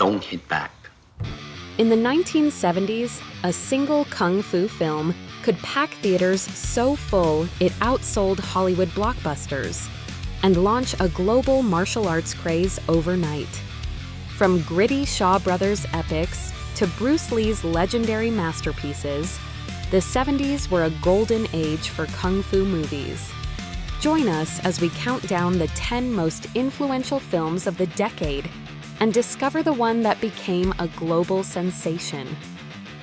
don't hit back. In the 1970s, a single kung fu film could pack theaters so full it outsold Hollywood blockbusters and launch a global martial arts craze overnight. From gritty Shaw Brothers epics to Bruce Lee's legendary masterpieces, the 70s were a golden age for kung fu movies. Join us as we count down the 10 most influential films of the decade and discover the one that became a global sensation.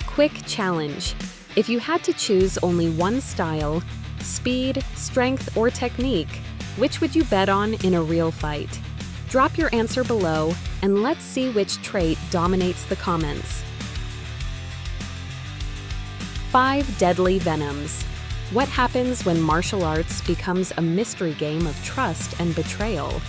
Quick challenge. If you had to choose only one style, speed, strength, or technique, which would you bet on in a real fight? Drop your answer below, and let's see which trait dominates the comments. 5 Deadly Venoms. What happens when martial arts becomes a mystery game of trust and betrayal?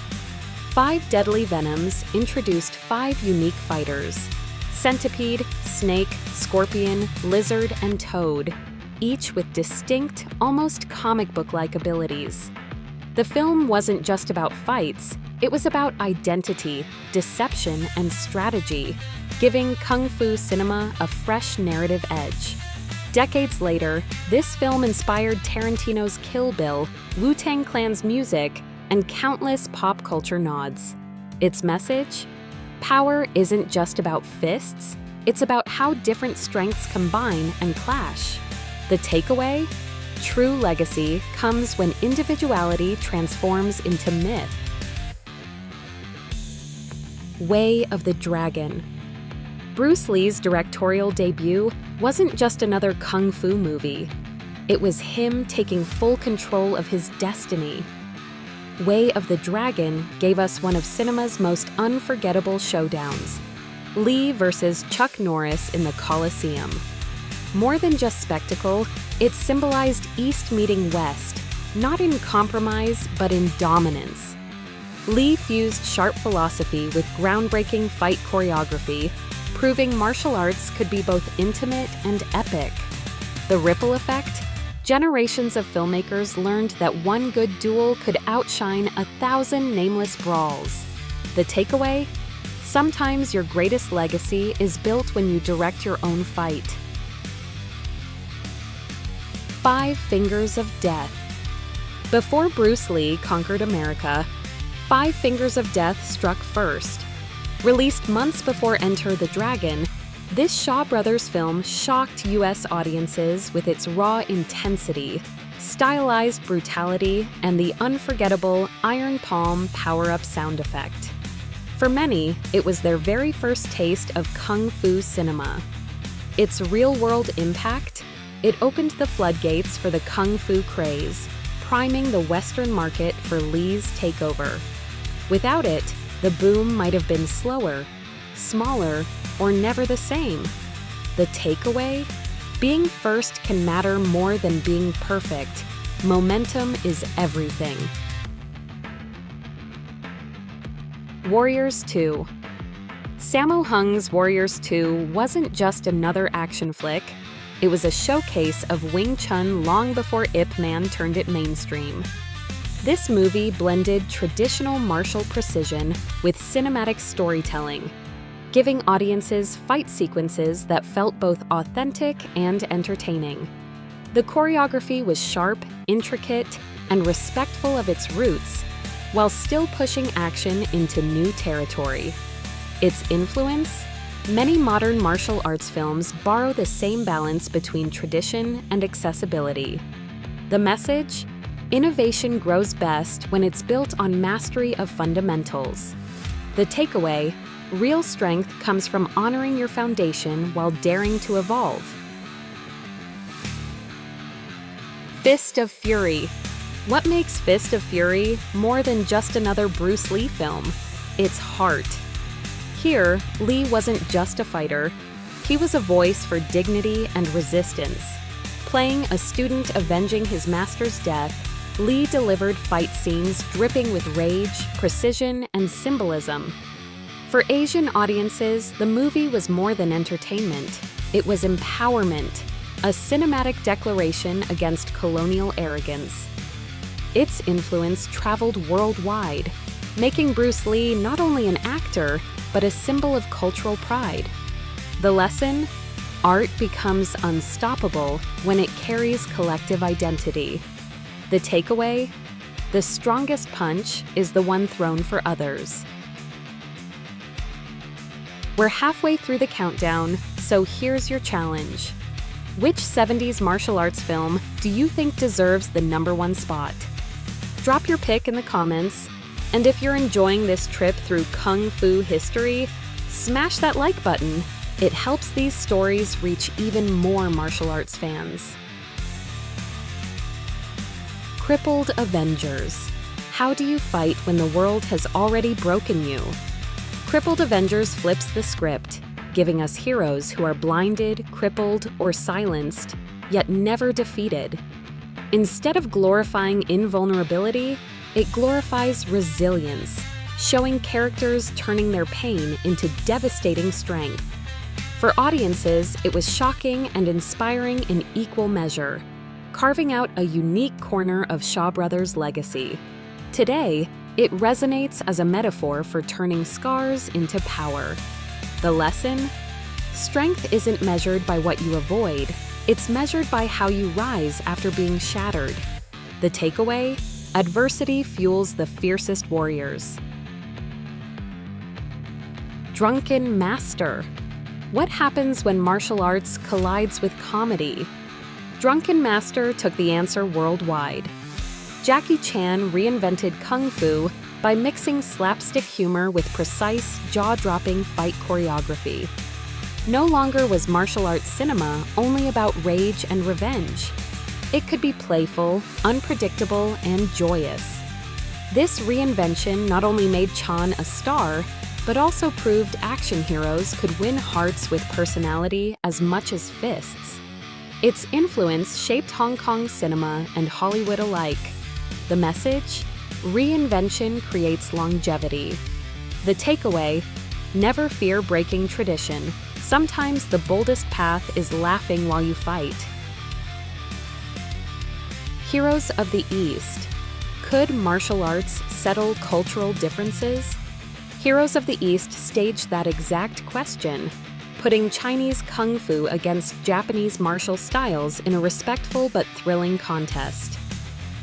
Five Deadly Venoms introduced 5 unique fighters: centipede, snake, scorpion, lizard, and toad, each with distinct, almost comic book-like abilities. The film wasn't just about fights, it was about identity, deception, and strategy, giving kung fu cinema a fresh narrative edge. Decades later, this film inspired Tarantino's Kill Bill, Wu-Tang Clan's music, and countless pop culture nods. Its message? Power isn't just about fists, it's about how different strengths combine and clash. The takeaway? True legacy comes when individuality transforms into myth. Way of the Dragon. Bruce Lee's directorial debut wasn't just another kung fu movie. It was him taking full control of his destiny. Way of the Dragon gave us one of cinema's most unforgettable showdowns: Lee versus Chuck Norris in the Coliseum. More than just spectacle, it symbolized East meeting West, not in compromise, but in dominance. Lee fused sharp philosophy with groundbreaking fight choreography, proving martial arts could be both intimate and epic. The ripple effect? Generations of filmmakers learned that one good duel could outshine 1,000 nameless brawls. The takeaway? Sometimes your greatest legacy is built when you direct your own fight. 5 Fingers of Death. Before Bruce Lee conquered America, 5 Fingers of Death struck first. Released months before Enter the Dragon, this Shaw Brothers film shocked U.S. audiences with its raw intensity, stylized brutality, and the unforgettable iron palm power-up sound effect. For many, it was their very first taste of kung fu cinema. Its real-world impact? It opened the floodgates for the kung fu craze, priming the Western market for Lee's takeover. Without it, the boom might have been slower, smaller, or never the same. The takeaway? Being first can matter more than being perfect. Momentum is everything. Warriors 2. Sammo Hung's Warriors 2 wasn't just another action flick. It was a showcase of Wing Chun long before Ip Man turned it mainstream. This movie blended traditional martial precision with cinematic storytelling, giving audiences fight sequences that felt both authentic and entertaining. The choreography was sharp, intricate, and respectful of its roots, while still pushing action into new territory. Its influence? Many modern martial arts films borrow the same balance between tradition and accessibility. The message? Innovation grows best when it's built on mastery of fundamentals. The takeaway? Real strength comes from honoring your foundation while daring to evolve. Fist of Fury. What makes Fist of Fury more than just another Bruce Lee film? Its heart. Here, Lee wasn't just a fighter. He was a voice for dignity and resistance. Playing a student avenging his master's death, Lee delivered fight scenes dripping with rage, precision, and symbolism. For Asian audiences, the movie was more than entertainment. It was empowerment, a cinematic declaration against colonial arrogance. Its influence traveled worldwide, making Bruce Lee not only an actor, but a symbol of cultural pride. The lesson? Art becomes unstoppable when it carries collective identity. The takeaway? The strongest punch is the one thrown for others. We're halfway through the countdown, so here's your challenge. Which 70s martial arts film do you think deserves the #1 spot? Drop your pick in the comments, and if you're enjoying this trip through Kung Fu history, smash that like button. It helps these stories reach even more martial arts fans. Crippled Avengers. How do you fight when the world has already broken you? Crippled Avengers flips the script, giving us heroes who are blinded, crippled, or silenced, yet never defeated. Instead of glorifying invulnerability, it glorifies resilience, showing characters turning their pain into devastating strength. For audiences, it was shocking and inspiring in equal measure, carving out a unique corner of Shaw Brothers' legacy. Today, it resonates as a metaphor for turning scars into power. The lesson? Strength isn't measured by what you avoid, it's measured by how you rise after being shattered. The takeaway? Adversity fuels the fiercest warriors. Drunken Master. What happens when martial arts collides with comedy? Drunken Master took the answer worldwide. Jackie Chan reinvented Kung Fu by mixing slapstick humor with precise, jaw-dropping fight choreography. No longer was martial arts cinema only about rage and revenge. It could be playful, unpredictable, and joyous. This reinvention not only made Chan a star, but also proved action heroes could win hearts with personality as much as fists. Its influence shaped Hong Kong cinema and Hollywood alike. The message? Reinvention creates longevity. The takeaway? Never fear breaking tradition. Sometimes the boldest path is laughing while you fight. Heroes of the East. Could martial arts settle cultural differences? Heroes of the East staged that exact question, putting Chinese Kung Fu against Japanese martial styles in a respectful but thrilling contest.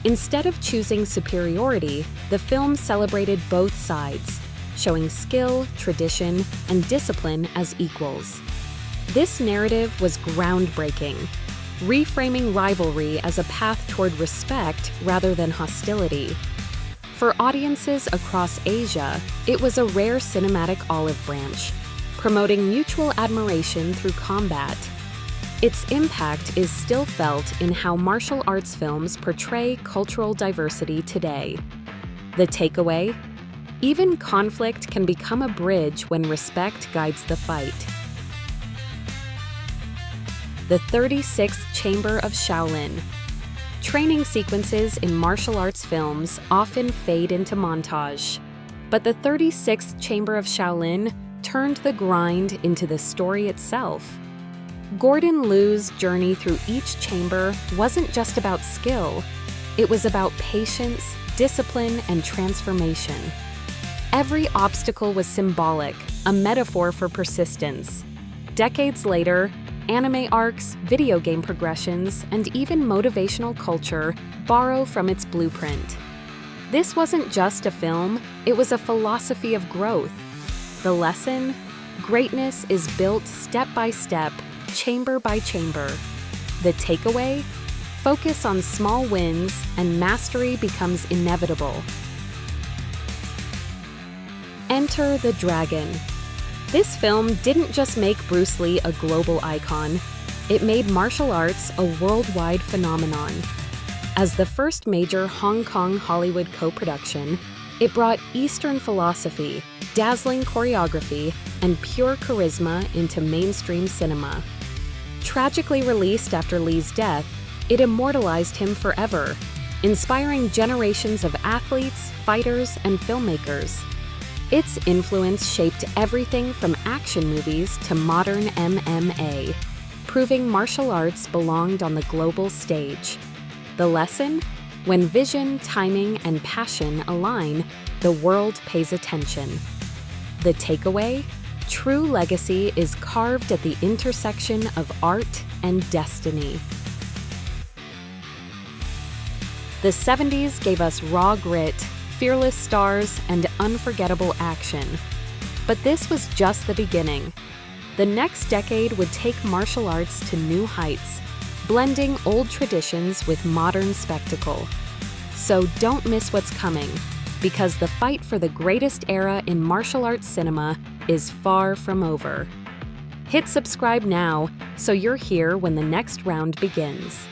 Instead of choosing superiority, the film celebrated both sides, showing skill, tradition, and discipline as equals. This narrative was groundbreaking, reframing rivalry as a path toward respect rather than hostility. For audiences across Asia, it was a rare cinematic olive branch, promoting mutual admiration through combat. Its impact is still felt in how martial arts films portray cultural diversity today. The takeaway? Even conflict can become a bridge when respect guides the fight. The 36th Chamber of Shaolin. Training sequences in martial arts films often fade into montage, but the 36th Chamber of Shaolin turned the grind into the story itself. Gordon Liu's journey through each chamber wasn't just about skill, it was about patience, discipline, and transformation. Every obstacle was symbolic, a metaphor for persistence. Decades later, anime arcs, video game progressions, and even motivational culture borrow from its blueprint. This wasn't just a film, it was a philosophy of growth. The lesson? Greatness is built step by step, chamber by chamber. The takeaway? Focus on small wins and mastery becomes inevitable. Enter the Dragon. This film didn't just make Bruce Lee a global icon, it made martial arts a worldwide phenomenon. As the first major Hong Kong Hollywood co-production, it brought Eastern philosophy, dazzling choreography, and pure charisma into mainstream cinema. Tragically released after Lee's death, it immortalized him forever, inspiring generations of athletes, fighters, and filmmakers. Its influence shaped everything from action movies to modern MMA, proving martial arts belonged on the global stage. The lesson? When vision, timing, and passion align, the world pays attention. The takeaway? True legacy is carved at the intersection of art and destiny. The 70s gave us raw grit, fearless stars, and unforgettable action. But this was just the beginning. The next decade would take martial arts to new heights, blending old traditions with modern spectacle. So don't miss what's coming, because the fight for the greatest era in martial arts cinema is far from over. Hit subscribe now so you're here when the next round begins.